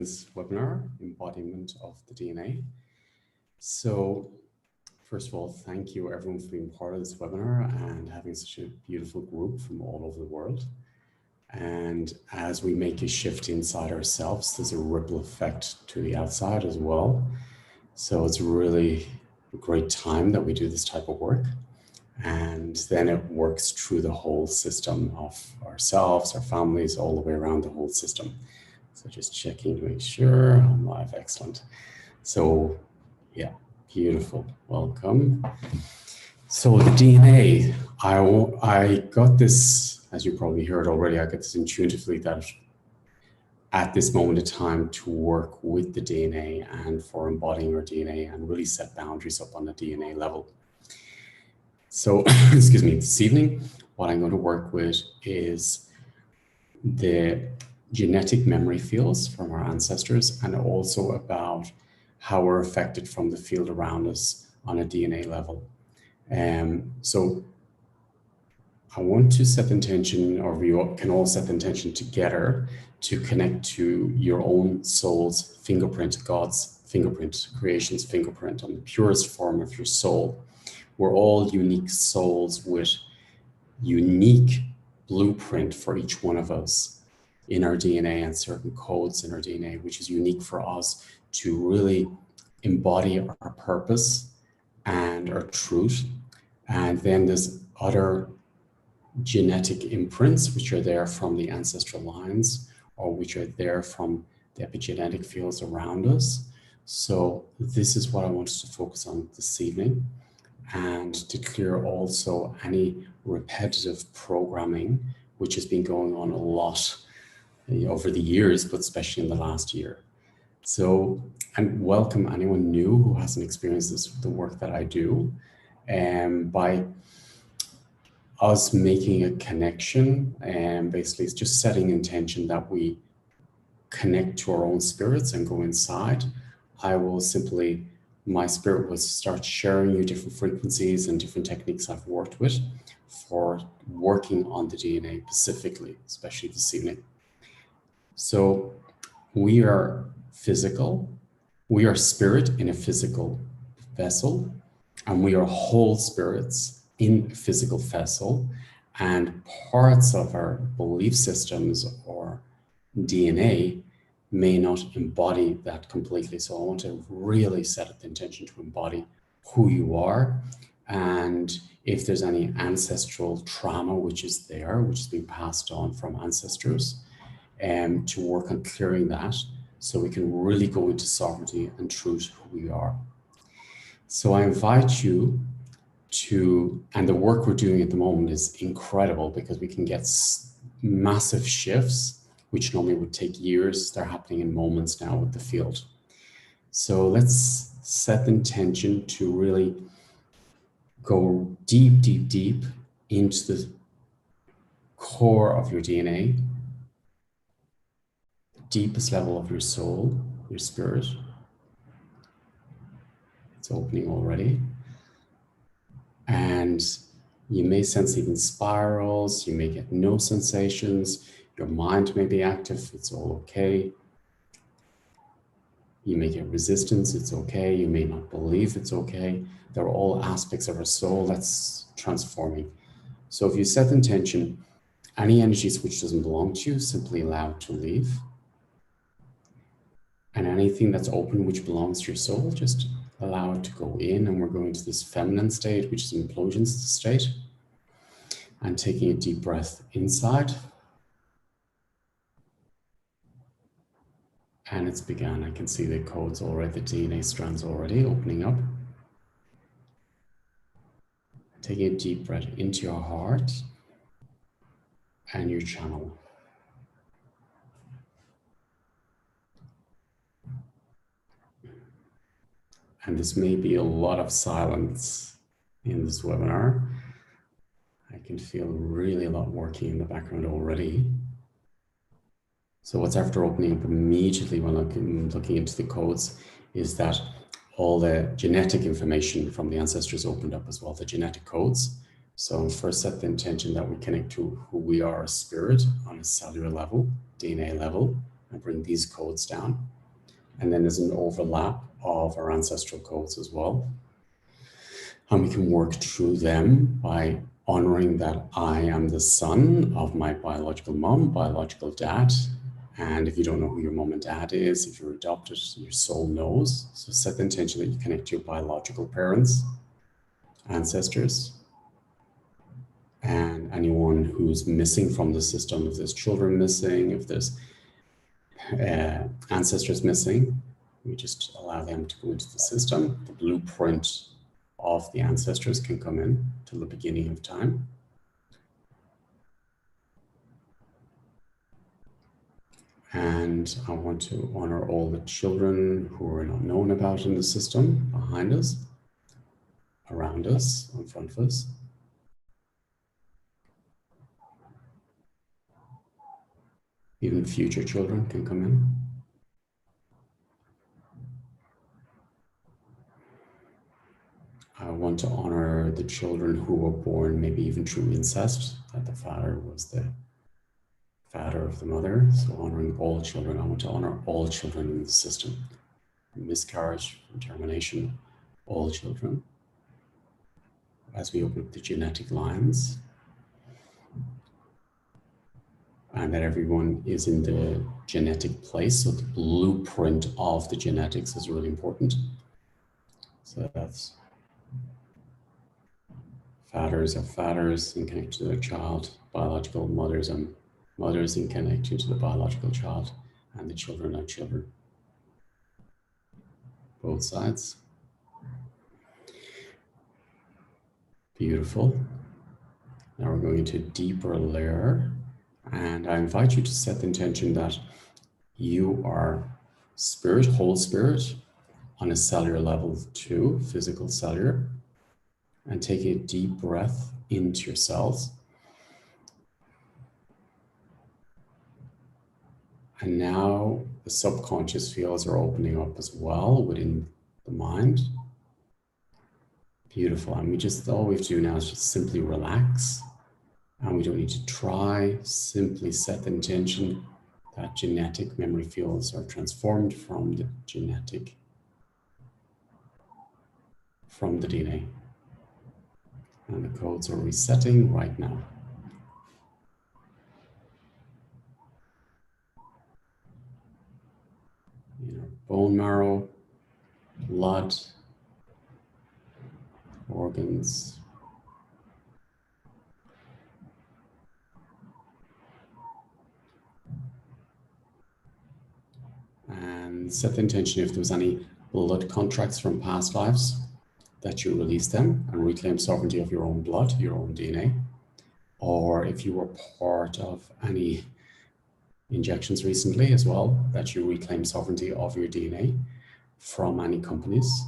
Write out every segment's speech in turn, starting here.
This webinar, Embodiment of the DNA. So first of all, thank you everyone for being part of this webinar and having such a beautiful group from all over the world. And as we make a shift inside ourselves, there's a ripple effect to the outside as well. So it's really a great time that we do this type of work. And then it works through the whole system of ourselves, our families, all the way around the whole system. So just checking to make sure I'm live. Excellent. So yeah, beautiful. Welcome. So the DNA, I got this, as you probably heard already, I got this intuitively that at this moment of time to work with the DNA and for embodying our DNA and really set boundaries up on the DNA level. So, excuse me, this evening, what I'm going to work with is the genetic memory fields from our ancestors and also about how we're affected from the field around us on a DNA level. So I want to set the intention, or we can all set the intention together to connect to your own soul's fingerprint, God's fingerprint, creation's fingerprint on the purest form of your soul. We're all unique souls with unique blueprint for each one of us in our DNA and certain codes in our DNA, which is unique for us to really embody our purpose and our truth. And then there's other genetic imprints, which are there from the ancestral lines or which are there from the epigenetic fields around us. So this is what I wanted to focus on this evening, and to clear also any repetitive programming, which has been going on a lot over the years, but especially in the last year. So, and welcome anyone new who hasn't experienced this, the work that I do, by us making a connection, and basically it's just setting intention that we connect to our own spirits and go inside. I will simply, my spirit will start sharing you different frequencies and different techniques I've worked with for working on the DNA specifically, especially this evening. So we are physical, we are spirit in a physical vessel, and we are whole spirits in a physical vessel, and parts of our belief systems or DNA may not embody that completely. So I want to really set the intention to embody who you are, and if there's any ancestral trauma which is there, which has been passed on from ancestors, to work on clearing that so we can really go into sovereignty and truth who we are. So I invite you to, and the work we're doing at the moment is incredible because we can get massive shifts, which normally would take years. They're happening in moments now with the field. So let's set the intention to really go deep, deep, deep into the core of your DNA, deepest level of your soul, your spirit. It's opening already. And you may sense even spirals, you may get no sensations, your mind may be active, it's all okay. You may get resistance, it's okay. You may not believe it's okay. They're all aspects of our soul that's transforming. So if you set the intention, any energies which doesn't belong to you, simply allow it to leave. And anything that's open which belongs to your soul, just allow it to go in. And we're going to this feminine state, which is an implosion state. And taking a deep breath inside. And it's begun. I can see the codes already, the DNA strands already opening up. Taking a deep breath into your heart and your channel. And this may be a lot of silence in this webinar. I can feel really a lot working in the background already. So what's after opening up immediately when I'm looking into the codes is that all the genetic information from the ancestors opened up as well, the genetic codes. So first set the intention that we connect to who we are as spirit on a cellular level, DNA level. and bring these codes down. And then there's an overlap of our ancestral codes as well. And we can work through them by honoring that I am the son of my biological mom, biological dad. And if you don't know who your mom and dad is, if you're adopted, your soul knows. So set the intention that you connect to your biological parents, ancestors, and anyone who's missing from the system. If there's children missing, if there's ancestors missing, we just allow them to go into the system. The blueprint of the ancestors can come in till the beginning of time. And I want to honor all the children who are not known about in the system, behind us, around us, in front of us. Even future children can come in. I want to honor the children who were born maybe even through incest, that the father was the father of the mother. So honoring all children, I want to honor all children in the system. Miscarriage, termination, all children. As we open up the genetic lines, and that everyone is in the genetic place. So the blueprint of the genetics is really important. So that's fathers are fathers and connect to their child, biological mothers and mothers and connect to the biological child, and the children are children. Both sides. Beautiful. Now we're going into a deeper layer, and I invite you to set the intention that you are spirit, whole spirit, on a cellular level too, physical cellular, and take a deep breath into your cells. And now the subconscious fields are opening up as well within the mind. Beautiful. And we just, all we have to do now is just simply relax. And we don't need to try, simply set the intention that genetic memory fields are transformed from the genetic, from the DNA. And the codes are resetting right now. Bone marrow, blood, organs, and set the intention if there was any blood contracts from past lives that you release them and reclaim sovereignty of your own blood, your own DNA, or if you were part of any injections recently as well, that you reclaim sovereignty of your DNA from any companies.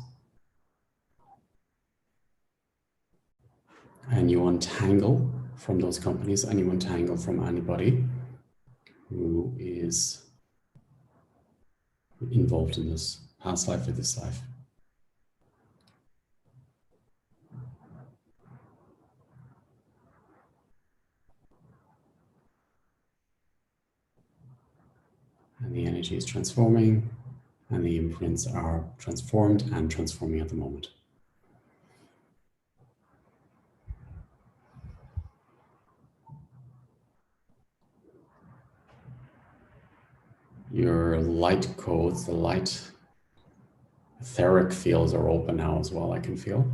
And you untangle from those companies, and you untangle from anybody who is involved in this past life or this life. And the energy is transforming, and the imprints are transformed and transforming at the moment. Your light codes, the light etheric fields are open now as well, I can feel.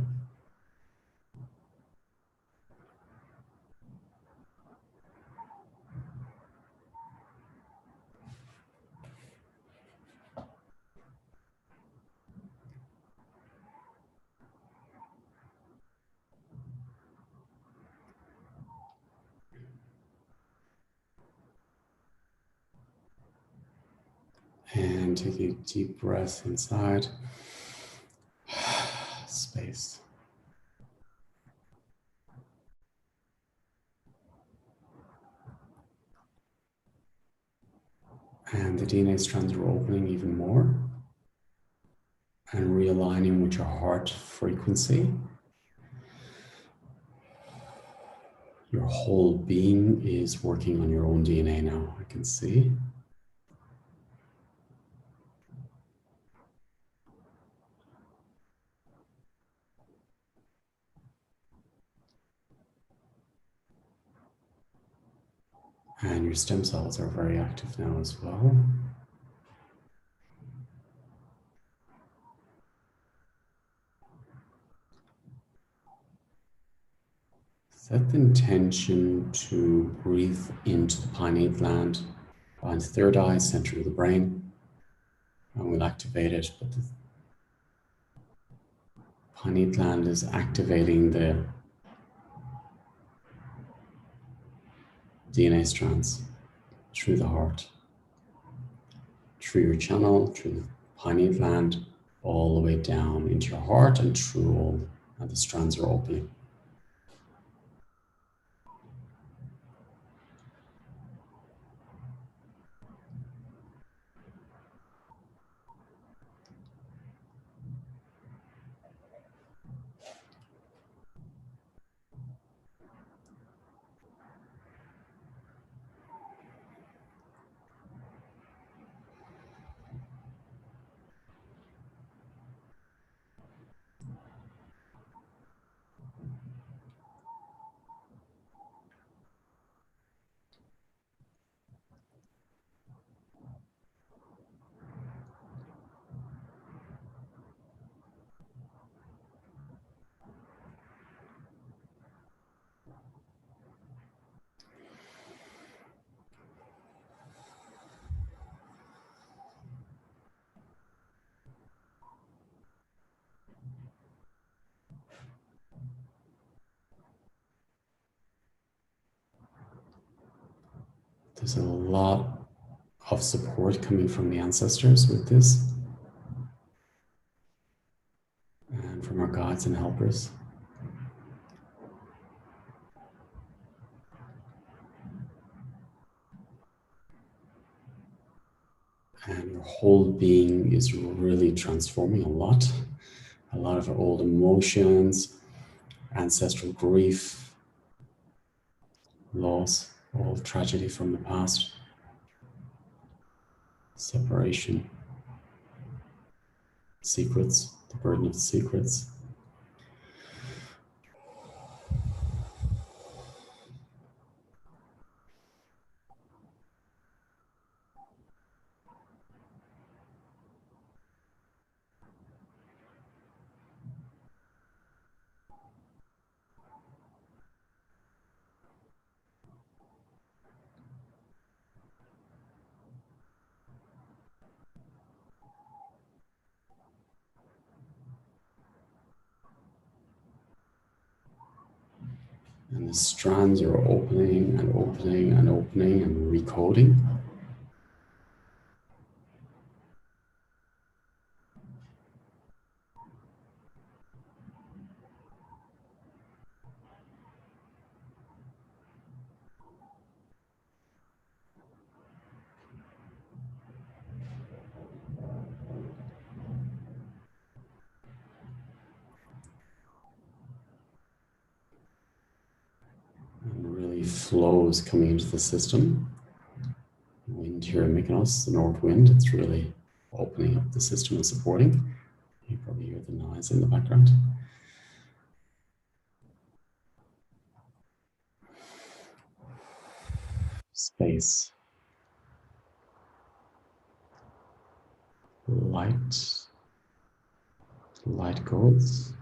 And take a deep breath inside. Space. And the DNA strands are opening even more and realigning with your heart frequency. Your whole being is working on your own DNA now, I can see. And your stem cells are very active now as well. Set the intention to breathe into the pineal gland, behind the third eye, center of the brain, and we'll activate it. But the pineal gland is activating the DNA strands through the heart, through your channel, through the pineal gland, all the way down into your heart and through all, and the strands are opening. There's a lot of support coming from the ancestors with this, and from our guides and helpers. And your whole being is really transforming a lot of our old emotions, ancestral grief, loss, all tragedy from the past, separation, secrets, the burden of the secrets. And the strands are opening and opening and opening and recoding. And really flows coming into the system. Wind here in Mykonos, the north wind, it's really opening up the system and supporting. You probably hear the noise in the background. Space. Light. Light goes.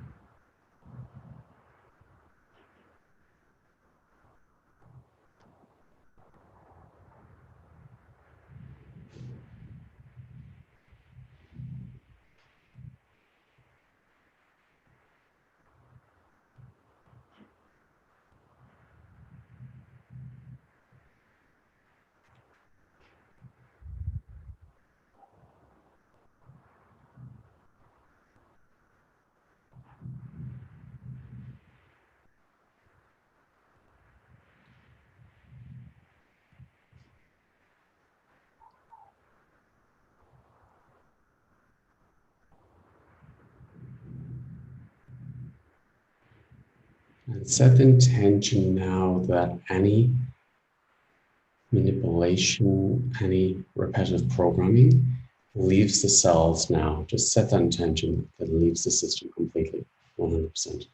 And set the intention now that any manipulation, any repetitive programming leaves the cells now. Just set that intention that it leaves the system completely, 100%.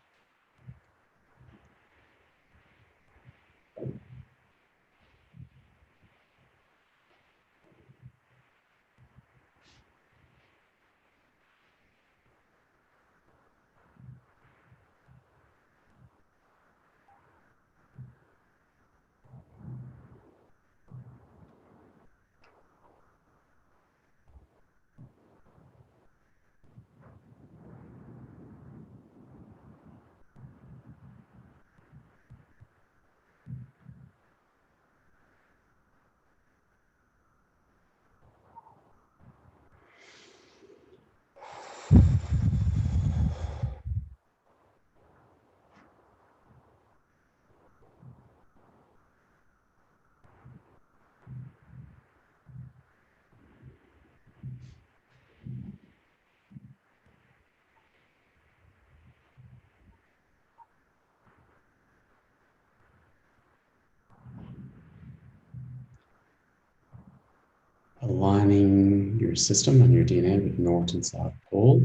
Aligning your system and your DNA with north and south pole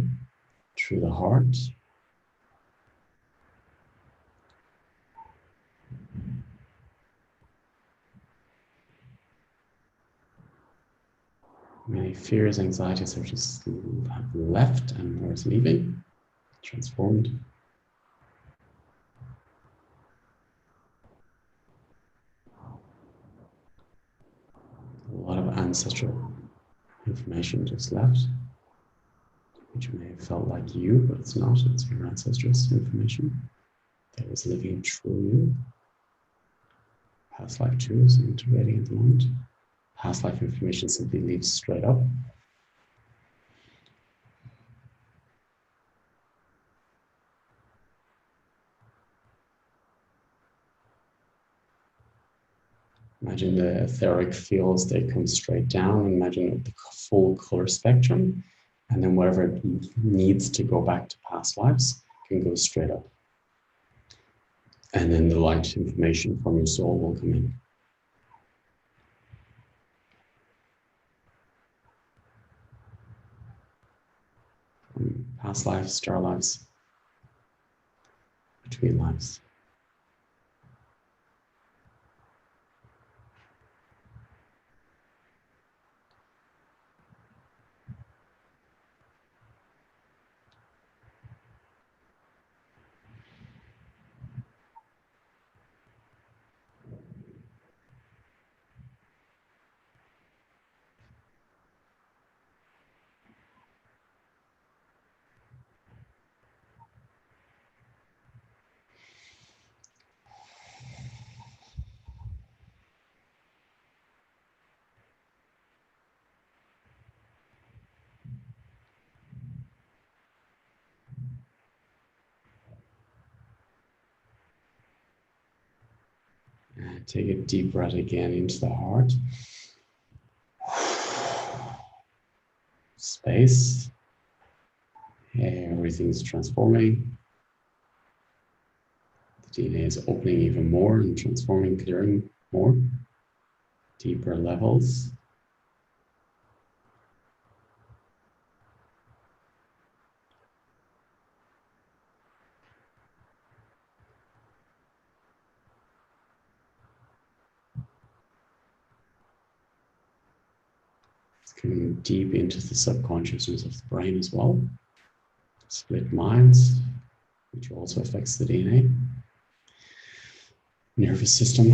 through the heart. Many fears, anxieties have just left and more is leaving, transformed. A lot of ancestral information just left, which may have felt like you, but it's not. It's your ancestors' information that was living through you. Past life too is integrating at the moment. Past life information simply leads straight up. Imagine the etheric fields, they come straight down. Imagine the full color spectrum, and then whatever needs to go back to past lives can go straight up. And then the light information from your soul will come in. From past lives, star lives, between lives. And take a deep breath again into the heart. Space. Everything's transforming. The DNA is opening even more and transforming, clearing more. Deeper levels. It's going deep into the subconsciousness of the brain as well. Split minds, which also affects the DNA. Nervous system.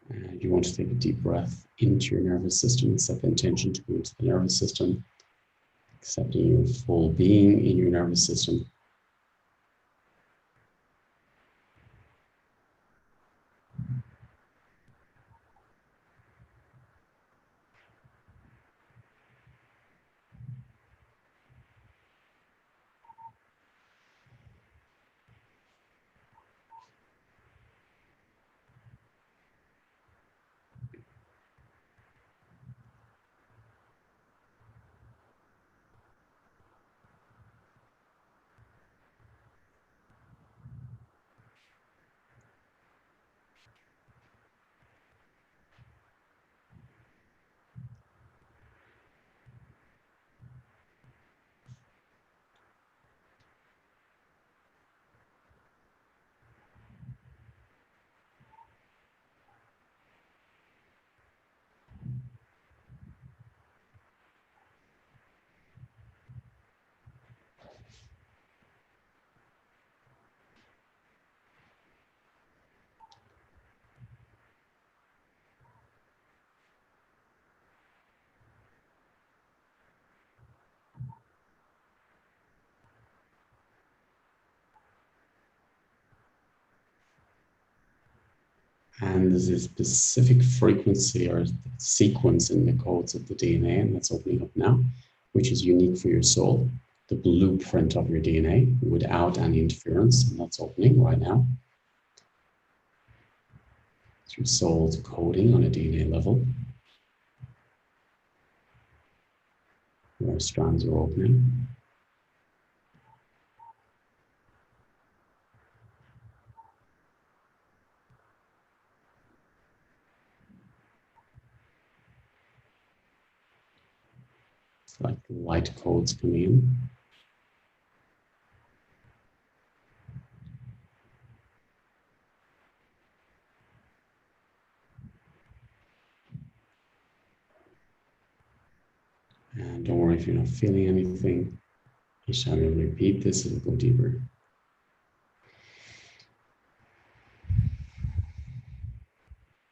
And you want to take a deep breath into your nervous system and set the intention to go into the nervous system, accepting your full being in your nervous system. And there's a specific frequency or sequence in the codes of the DNA, and that's opening up now, which is unique for your soul, the blueprint of your DNA without any interference, and that's opening right now. It's your soul's coding on a DNA level. More strands are opening. It's like light codes coming in. And don't worry if you're not feeling anything. Each time you repeat this, it'll go deeper.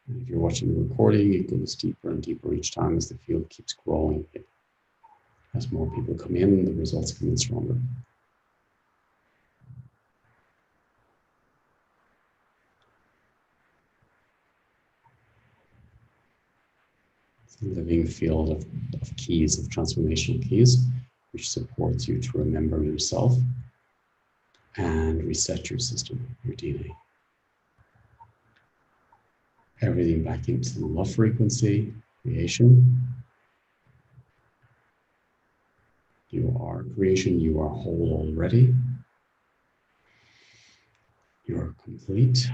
And if you're watching the recording, it goes deeper and deeper each time as the field keeps growing. As more people come in, the results come in stronger. It's a living field of keys, of transformational keys, which supports you to remember yourself and reset your system, your DNA. Everything back into the love frequency, creation. You are creation, you are whole already. You are complete.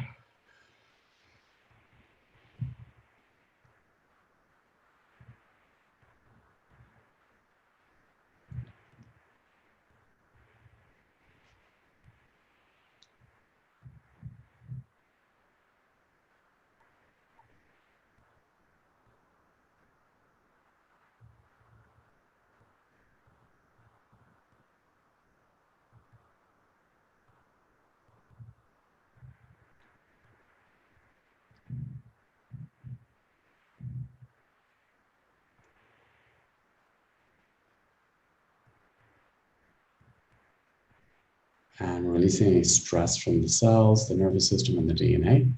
And releasing any stress from the cells, the nervous system, and the DNA.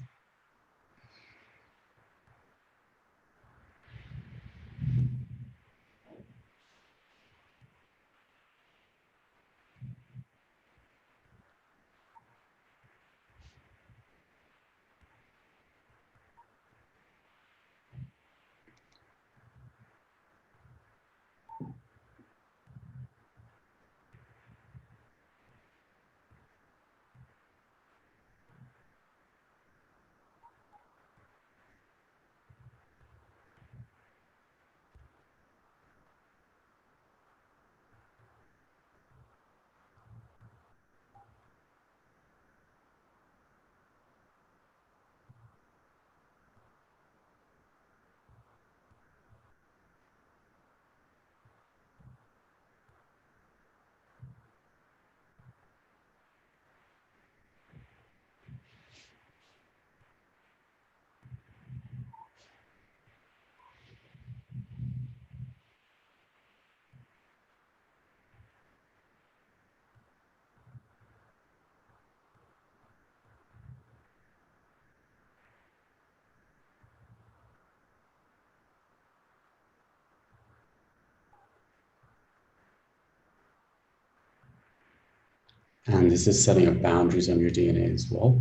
And this is setting up boundaries on your DNA as well.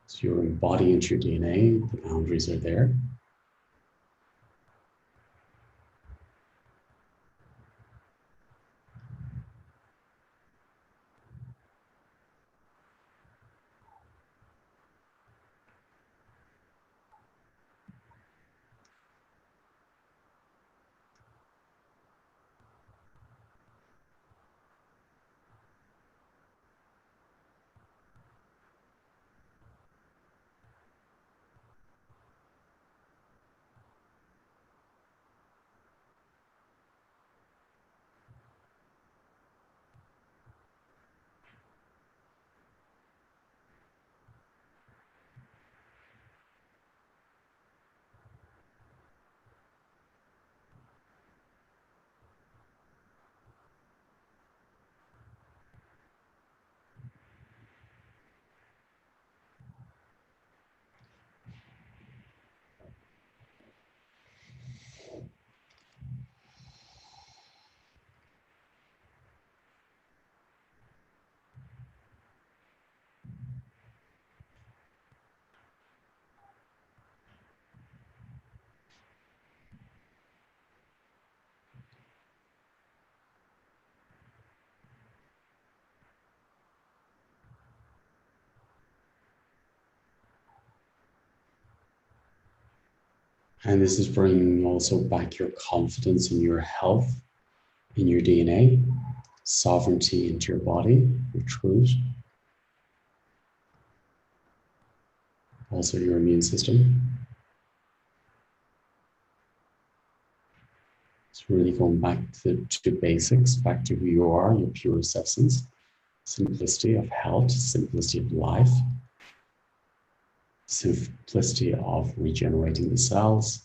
So you're embodying your DNA, the boundaries are there. And this is bringing also back your confidence in your health, in your DNA, sovereignty into your body, your truth, also your immune system. It's really going back to basics, back to who you are, your purest essence, simplicity of health, simplicity of life, simplicity of regenerating the cells,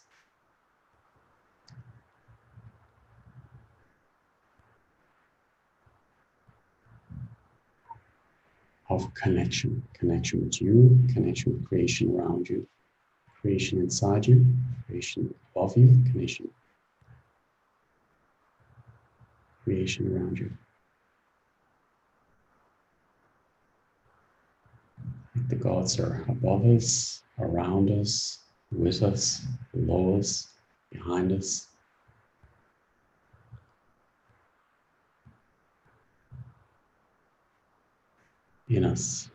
of connection with you, connection with creation around you, creation inside you, creation above you, creation around you. The gods are above us, around us, with us, below us, behind us. In us.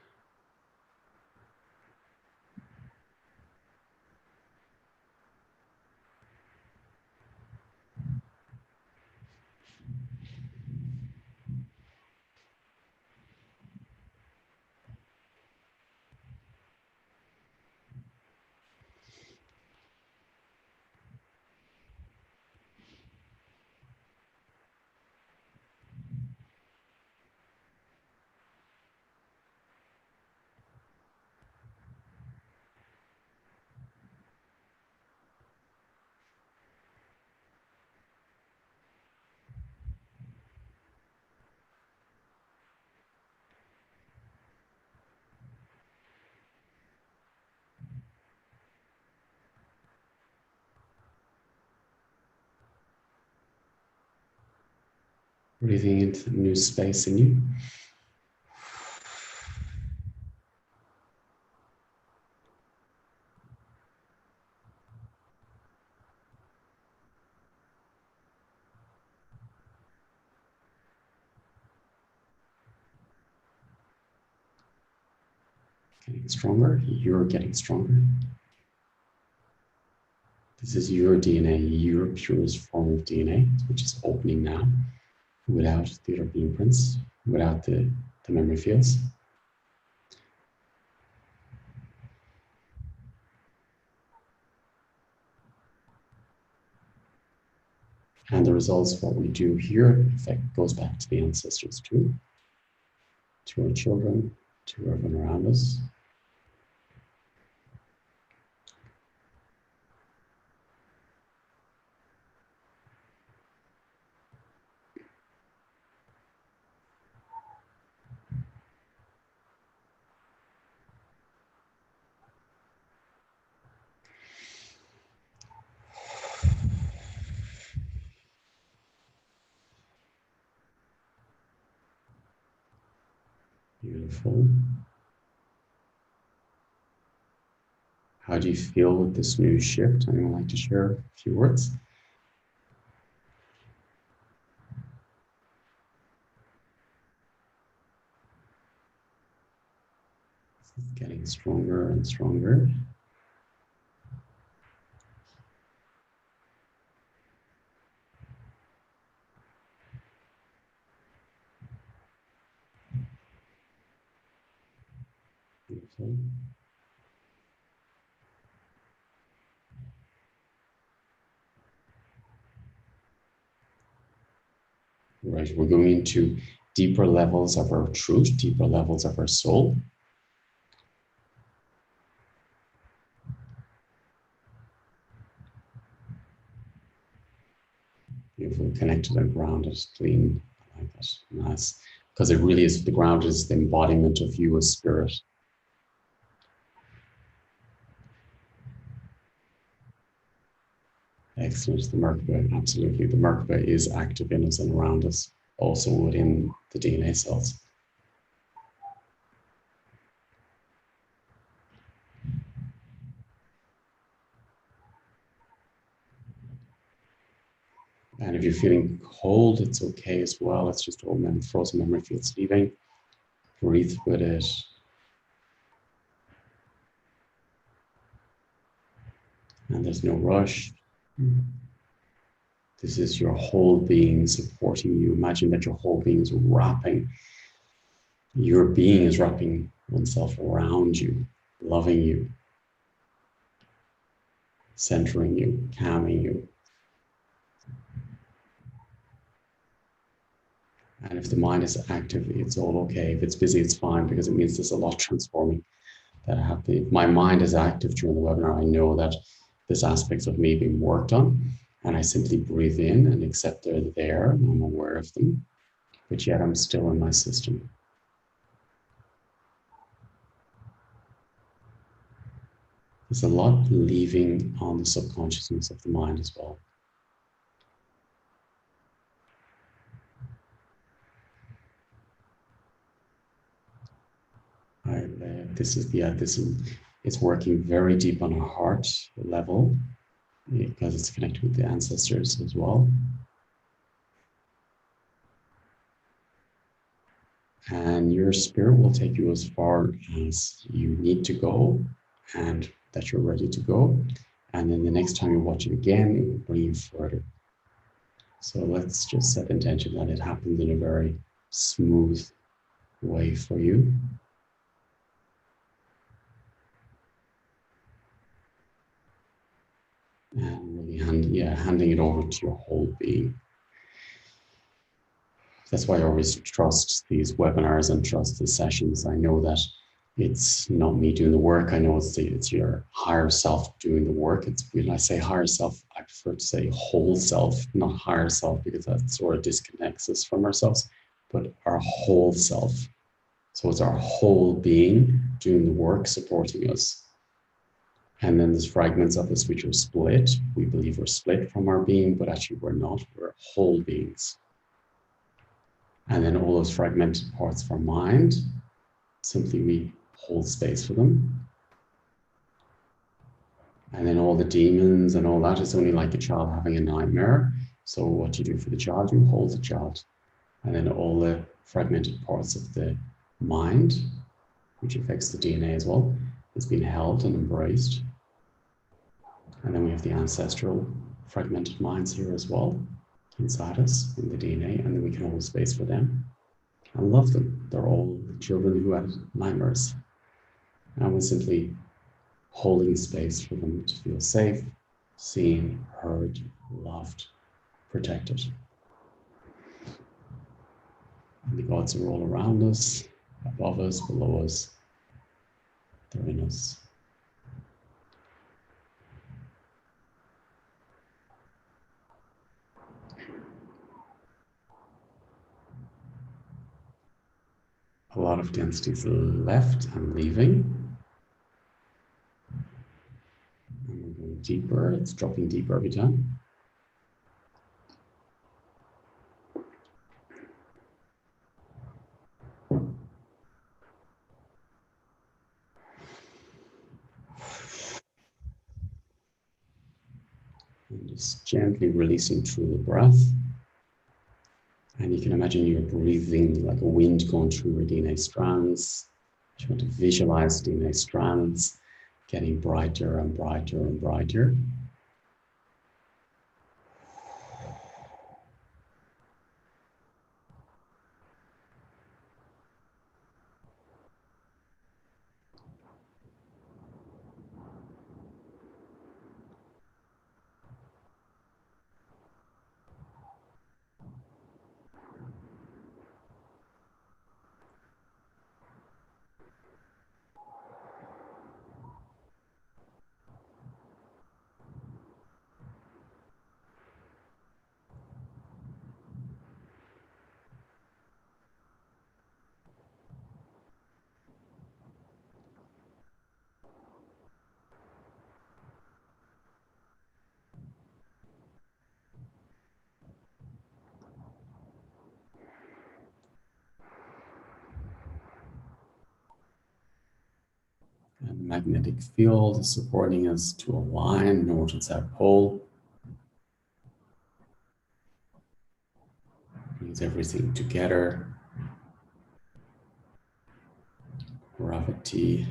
Breathing into new space in you. Getting stronger, you're getting stronger. This is your DNA, your purest form of DNA, which is opening now, without the other blueprints, without the memory fields. And the results of what we do here, in fact, goes back to the ancestors too, to our children, to everyone around us. Beautiful. How do you feel with this new shift? Anyone like to share a few words? It's getting stronger and stronger. Beautiful. Right, we're going into deeper levels of our truth, deeper levels of our soul. Beautiful, connected and grounded, clean. I like that. Nice. Because it really is, the ground is the embodiment of you as spirit. Excellent. The Merkaba, absolutely. The Merkaba is active in us and around us, also within the DNA cells. And if you're feeling cold, it's okay as well. It's just old frozen memory fields leaving. Breathe with it. And there's no rush. This is your whole being supporting you. Imagine that your whole being is wrapping, your being is wrapping oneself around you, loving you, centering you, calming you. And if the mind is active, it's all okay. If it's busy, it's fine, because it means there's a lot transforming that happening. If my mind is active during the webinar, I know that there's aspects of me being worked on, and I simply breathe in and accept they're there, and I'm aware of them, but yet I'm still in my system. There's a lot leaving on the subconsciousness of the mind as well. It's working very deep on a heart level, because it's connected with the ancestors as well. And your spirit will take you as far as you need to go and that you're ready to go. And then the next time you watch it again, it will bring you further. So let's just set intention that it happens in a very smooth way for you. And really handing it over to your whole being. That's why I always trust these webinars and trust the sessions. I know that it's not me doing the work. I know it's your higher self doing the work. It's, when I say higher self, I prefer to say whole self, not higher self, because that sort of disconnects us from ourselves, but our whole self. So it's our whole being doing the work, supporting us. And then there's fragments of us which are split. We believe we're split from our being, but actually we're not. We're whole beings. And then all those fragmented parts of our mind, simply we hold space for them. And then all the demons and all that is only like a child having a nightmare. So what you do for the child, you hold the child. And then all the fragmented parts of the mind, which affects the DNA as well, is being held and embraced. And then we have the ancestral fragmented minds here as well, inside us in the DNA, and then we can hold space for them. I love them. They're all children who had nightmares. And we're simply holding space for them to feel safe, seen, heard, loved, protected. And the gods are all around us, above us, below us. They're in us. A lot of density is left and leaving. And we're going deeper. It's dropping deeper every time. And just gently releasing through the breath. And you can imagine you're breathing like a wind going through your DNA strands. You want to visualize DNA strands getting brighter and brighter and brighter. And the magnetic field is supporting us to align north and south pole. Brings everything together. Gravity.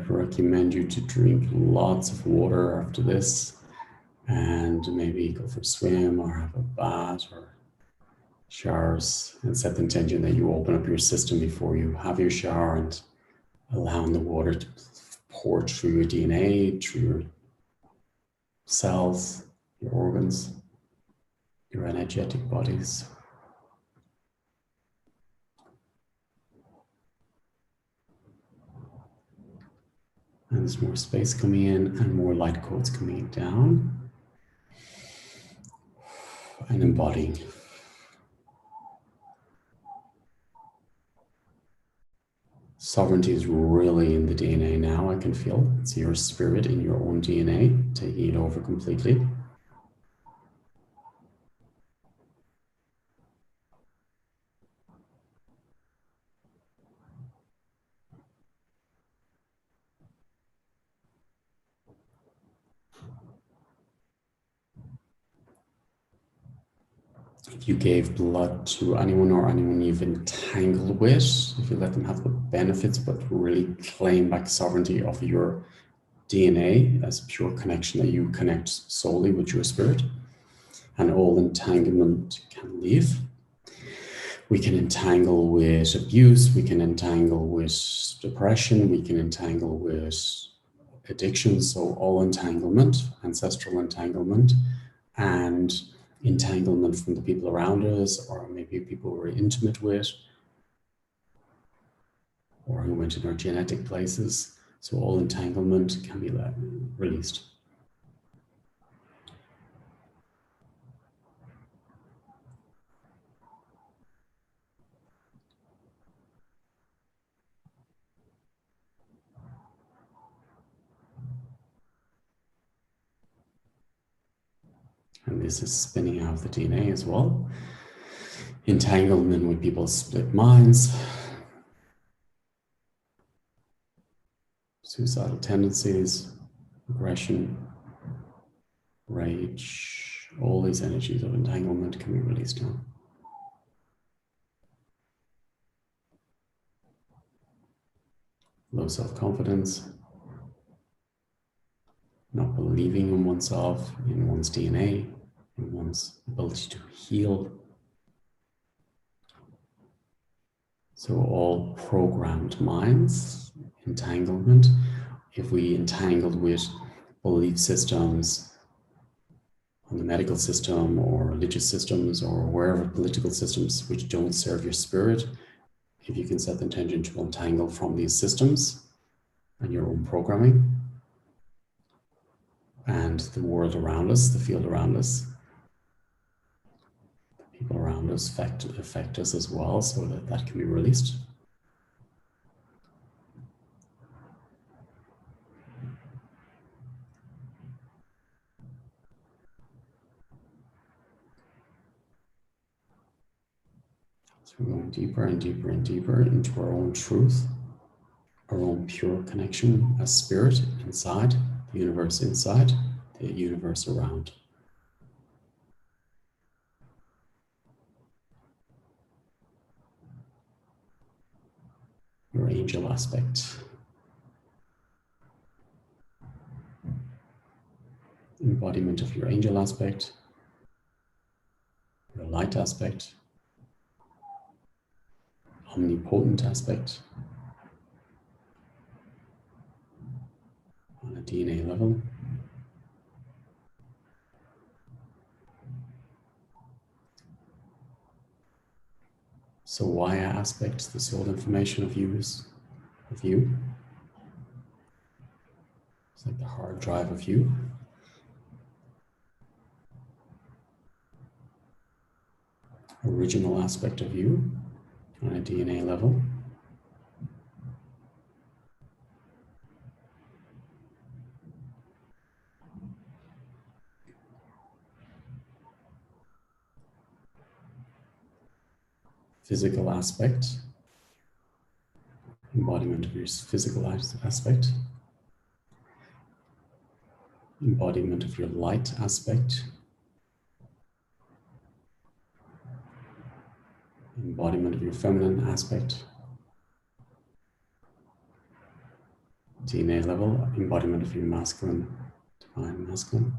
I'd recommend you to drink lots of water after this, and maybe go for a swim or have a bath or showers, and set the intention that you open up your system before you have your shower and allowing the water to pour through your DNA, through your cells, your organs, your energetic bodies. And there's more space coming in and more light codes coming down. And embodying. Sovereignty is really in the DNA now, I can feel. It's your spirit in your own DNA taking it over completely. If you gave blood to anyone or anyone you've entangled with, if you let them have the benefits, but really claim back sovereignty of your DNA as pure connection that you connect solely with your spirit, and all entanglement can leave. We can entangle with abuse, we can entangle with depression, we can entangle with addiction, so all entanglement, ancestral entanglement, and entanglement from the people around us, or maybe people we're intimate with, or who went in our genetic places. So all entanglement can be released. And this is spinning out the DNA as well. Entanglement with people's split minds, suicidal tendencies, aggression, rage, all these energies of entanglement can be released now. Low self-confidence, not believing in oneself, in one's DNA, in one's ability to heal. So all programmed minds, entanglement, if we entangled with belief systems on the medical system or religious systems or wherever political systems which don't serve your spirit, if you can set the intention to untangle from these systems and your own programming and the world around us, the field around us, the people around us affect us as well, so that can be released. So we're going deeper and deeper and deeper into our own truth, our own pure connection as spirit inside, the universe inside, the universe around. Your angel aspect. Embodiment of your angel aspect, your light aspect, omnipotent aspect on a DNA level. So why aspect, the soul information of you. It's like the hard drive of you. Original aspect of you on a DNA level. Physical aspect. Embodiment of your physical aspect. Embodiment of your light aspect. Embodiment of your feminine aspect. DNA level, embodiment of your masculine, divine masculine.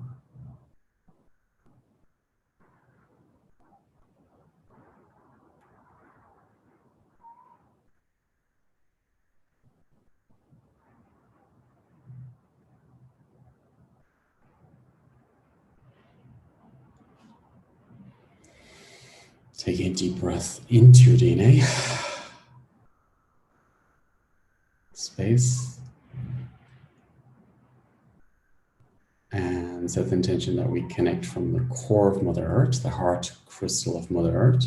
Take a deep breath into your DNA. Space. And set the intention that we connect from the core of Mother Earth, the heart crystal of Mother Earth,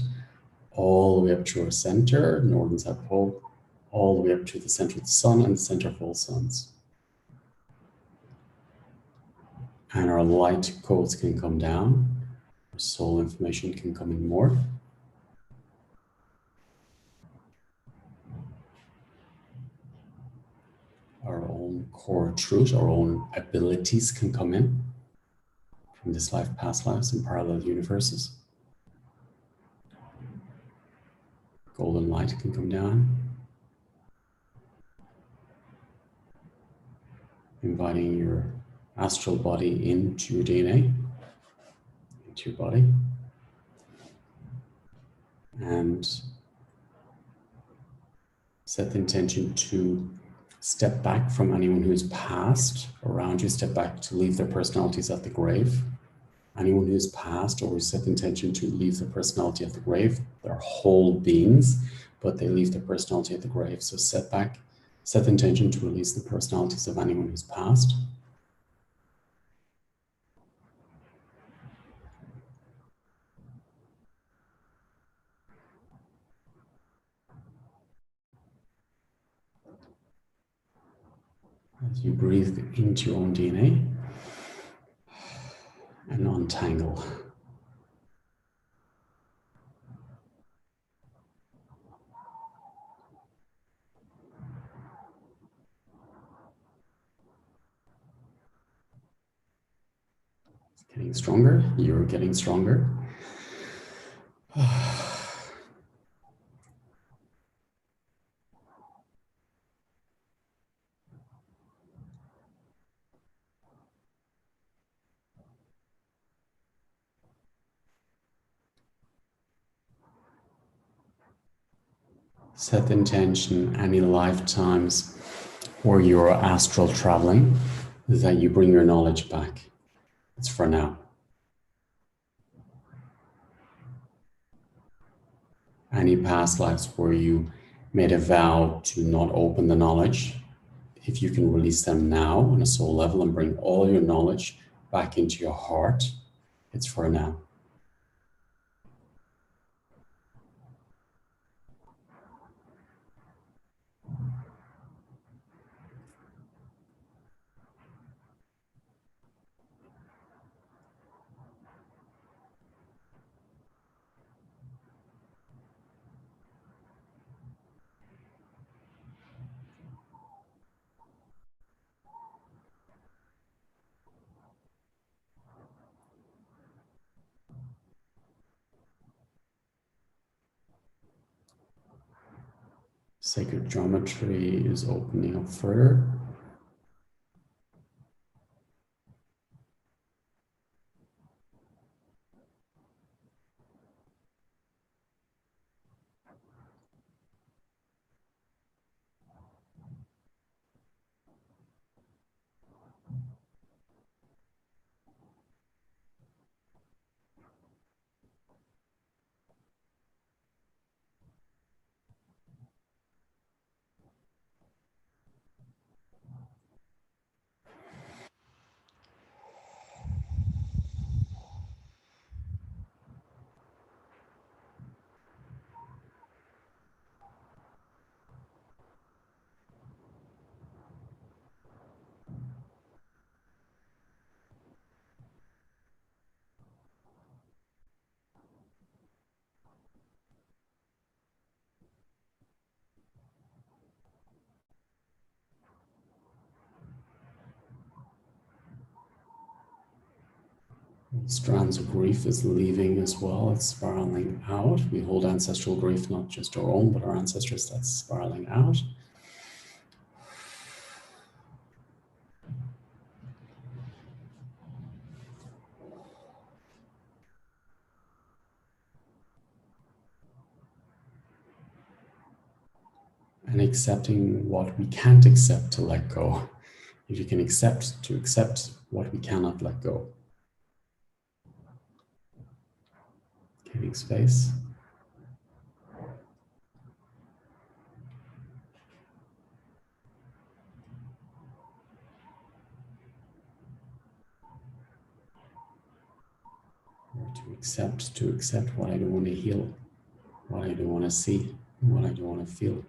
all the way up to our center, northern South Pole, all the way up to the center of the sun and the center of all suns. And our light codes can come down, our soul information can come in more. Our own core truth, our own abilities can come in from this life, past lives, and parallel universes. Golden light can come down, inviting your astral body into your DNA, into your body, and set the intention to step back from anyone who's passed around you, step back to leave their personalities at the grave. Anyone who's passed, or set the intention to leave their personality at the grave. They're whole beings, but they leave their personality at the grave. So set back, set the intention to release the personalities of anyone who's passed. As you breathe into your own DNA and untangle. It's getting stronger. You're getting stronger. Set the intention, any lifetimes where you're astral traveling, is that you bring your knowledge back. It's for now. Any past lives where you made a vow to not open the knowledge, if you can release them now on a soul level and bring all your knowledge back into your heart, it's for now. Sacred geometry is opening up further. Strands of grief is leaving as well. It's spiraling out. We hold ancestral grief, not just our own, but our ancestors. That's spiraling out. and accepting what we can't accept to let go. If you can accept, to accept what we cannot let go. Giving space. Or to accept what I don't want to heal, what I don't want to see, what I don't want to feel.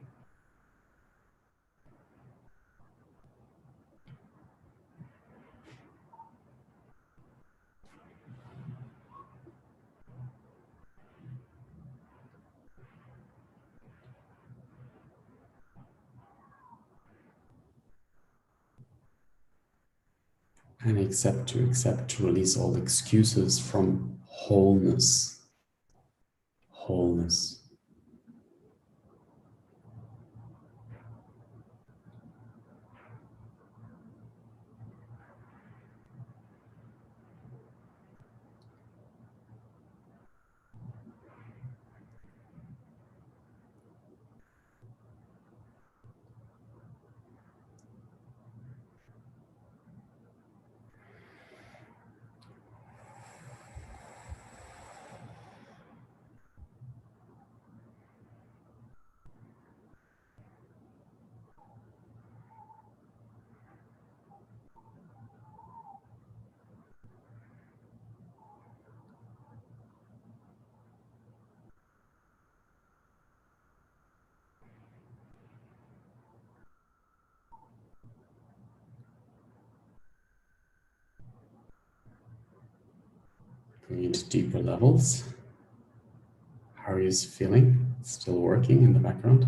And accept to release all excuses from wholeness. Wholeness. Going into deeper levels. How are you feeling? Still working in the background?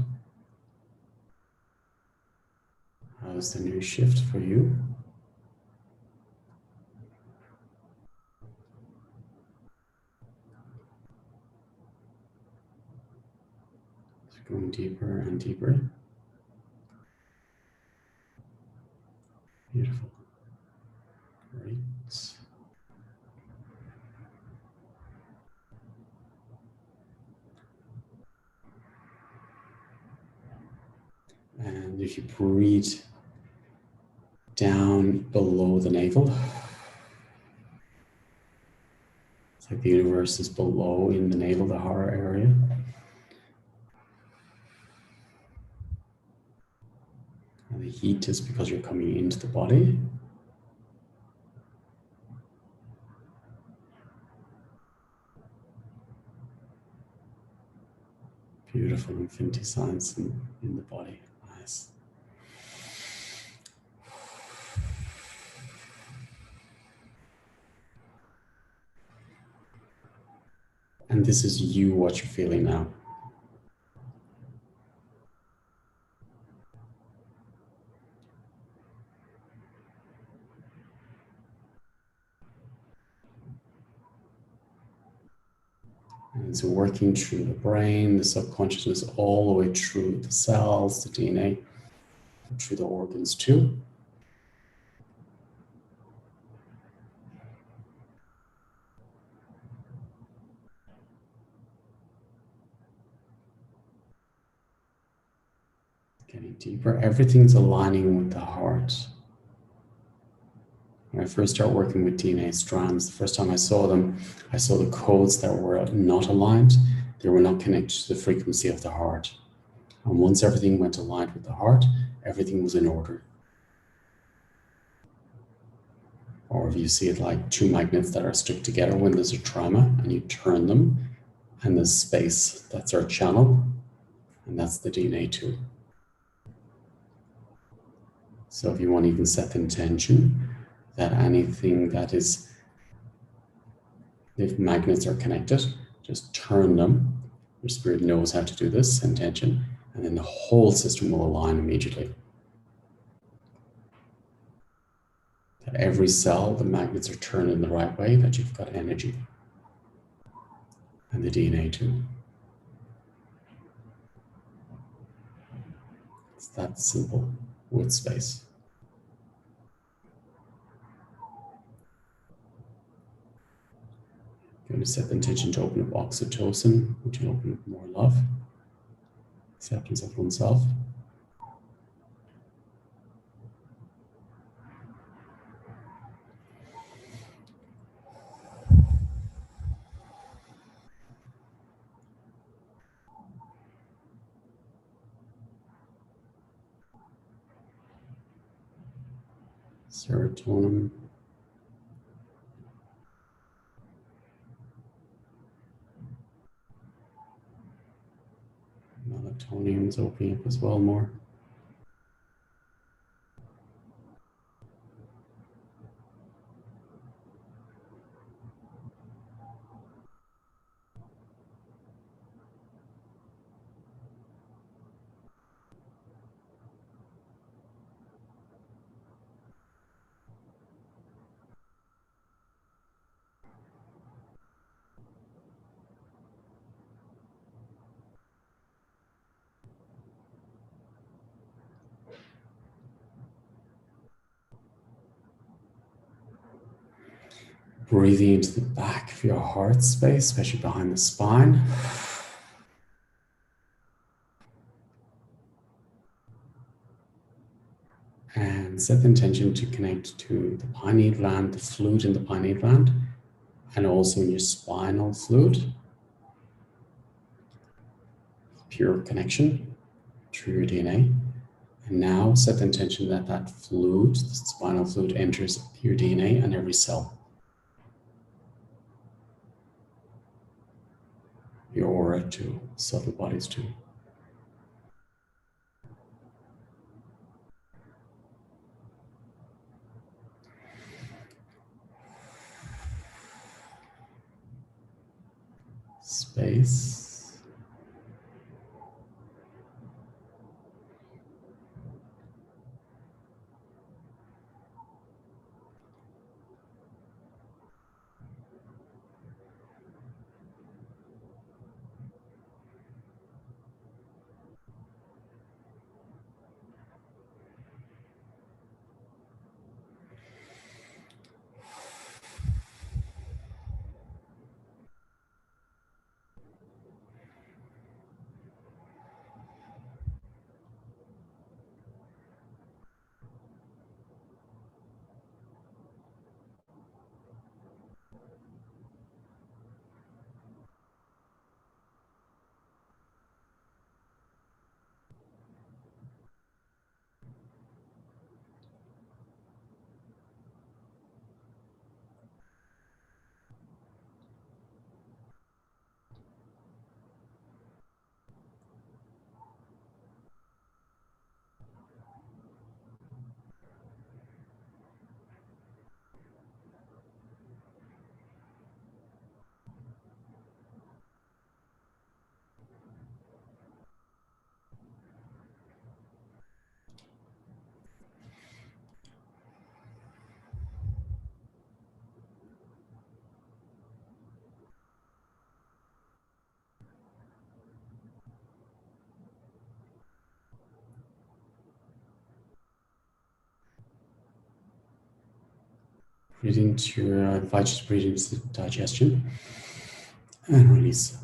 How's the new shift for you? Going deeper and deeper. Beautiful. Great. And if you breathe down below the navel, it's like the universe is below in the navel, the heart area. And the heat is because you're coming into the body. Beautiful infinity signs in the body. Nice. And this is you, what you're feeling now. And it's working through the brain, the subconsciousness, all the way through the cells, the DNA, through the organs too. Getting deeper, everything's aligning with the heart. When I first started working with DNA strands, the first time I saw them, I saw the codes that were not aligned. They were not connected to the frequency of the heart. And once everything went aligned with the heart, everything was in order. Or if you see it like two magnets that are stuck together when there's a trauma and you turn them and there's space, that's our channel, and that's the DNA too. So if you want to even set the intention that anything that is, if magnets are connected, just turn them. Your spirit knows how to do this intention, and then the whole system will align immediately. That every cell, the magnets are turned in the right way, that you've got energy. And the DNA too. It's that simple with space. Going to set the intention to open up oxytocin, which will open up more love, acceptance of oneself. serotonin, melatonin is opening up as well more. Breathing into the back of your heart space, especially behind the spine. And set the intention to connect to the pineal gland, the fluid in the pineal gland, and also in your spinal fluid. Pure connection through your DNA. And now set the intention that that fluid, the spinal fluid, enters your DNA and every cell. Your aura too, subtle bodies too. Space. Breathe into your, invite you to breathe into digestion and release.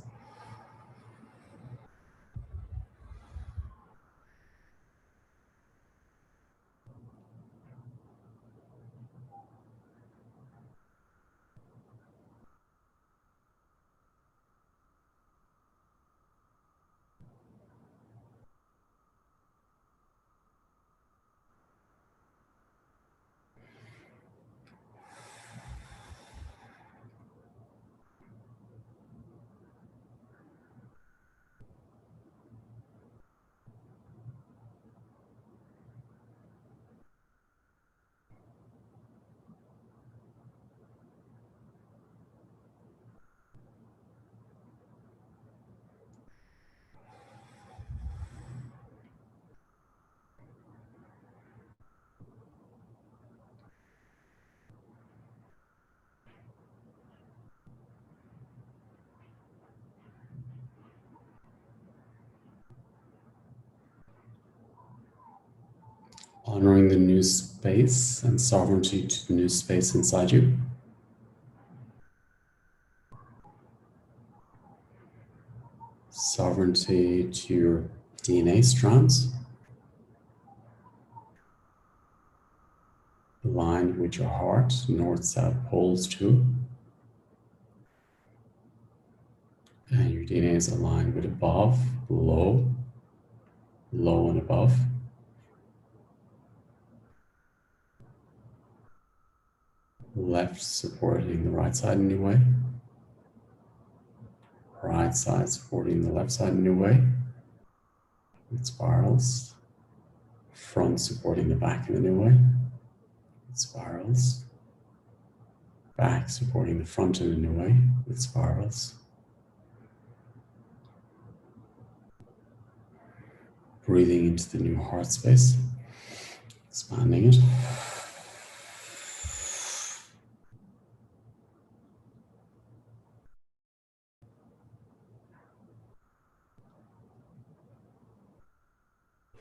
Honoring the new space and sovereignty to the new space inside you. Sovereignty to your DNA strands. Aligned with your heart, north-south poles too. And your DNA is aligned with above, below, low and above. Left supporting the right side in a new way. Right side supporting the left side in a new way. With spirals. Front supporting the back in a new way. With spirals. Back supporting the front in a new way. With spirals. Breathing into the new heart space. Expanding it.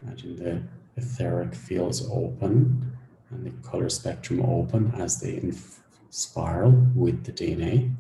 Imagine the etheric fields open and the color spectrum open as they spiral with the DNA.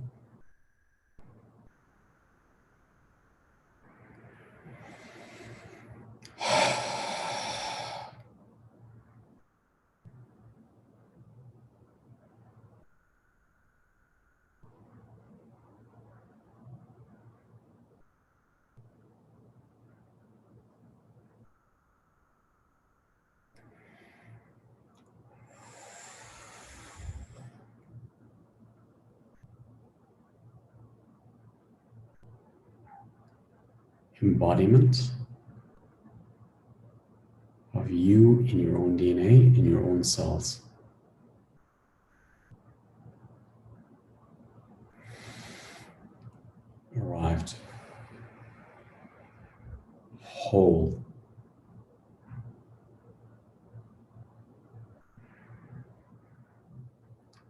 Embodiment of you in your own DNA, in your own cells. Arrived whole.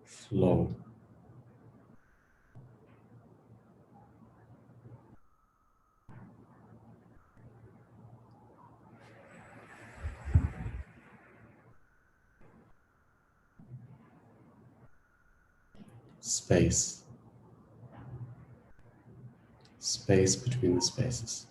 Flow. Space. Space between the spaces.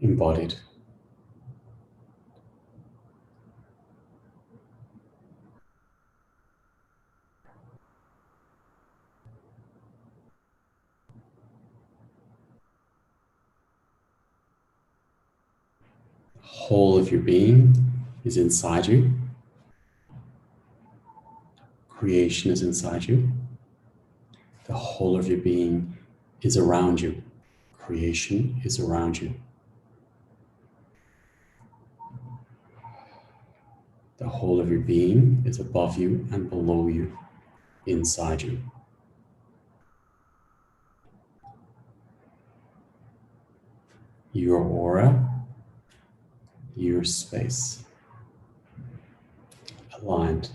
Embodied. Whole of your being is inside you. Creation is inside you. The whole of your being is around you. Creation is around you. The whole of your being is above you and below you, inside you. Your aura, your space, aligned.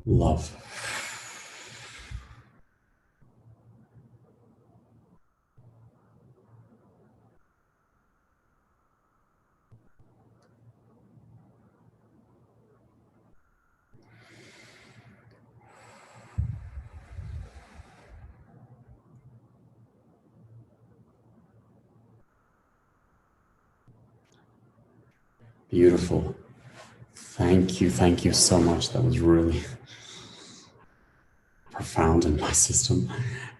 Love. Beautiful. Thank you so much. That was really profound in my system.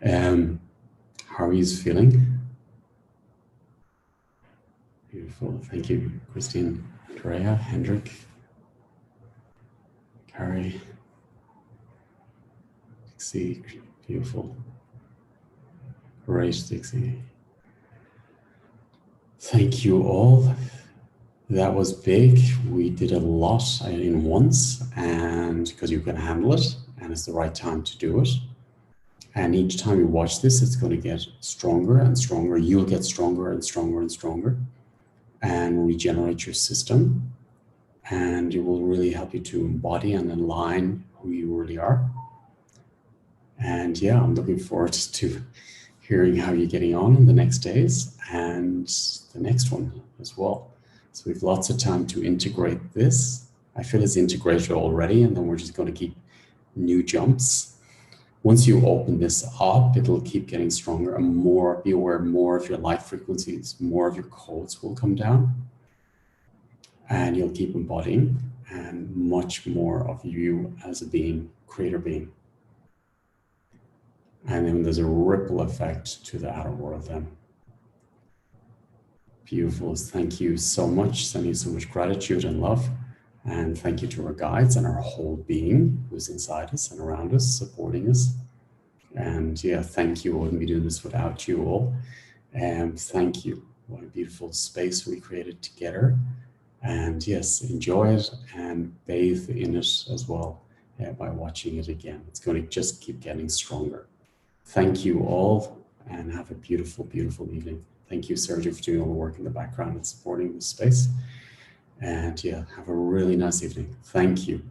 How are you feeling? Beautiful. Thank you, Christine, Andrea, Hendrik, Carrie. Dixie, beautiful. Great, Dixie. Thank you all. That was big. We did a lot in once, and because you can handle it, and it's the right time to do it. And each time you watch this, it's going to get stronger and stronger. You'll get stronger and stronger and stronger, and regenerate your system. And it will really help you to embody and align who you really are. And yeah, I'm looking forward to hearing how you're getting on in the next days and the next one as well. So we've lots of time to integrate this. I feel it's integrated already, and then we're just going to keep new jumps. Once you open this up, it'll keep getting stronger and more. Be aware more of your light frequencies, more of your codes will come down, and you'll keep embodying, and much more of you as a being, creator being. And then there's a ripple effect to the outer world then. Beautiful. Thank you so much. Sending you so much gratitude and love. And thank you to our guides and our whole being who's inside us and around us, supporting us. And yeah, thank you. I wouldn't be doing this without you all. And thank you. What a beautiful space we created together. And yes, enjoy it and bathe in it as well by watching it again. It's going to just keep getting stronger. Thank you all, and have a beautiful, beautiful evening. Thank you, Sergio, for doing all the work in the background and supporting this space. And yeah, have a really nice evening. Thank you.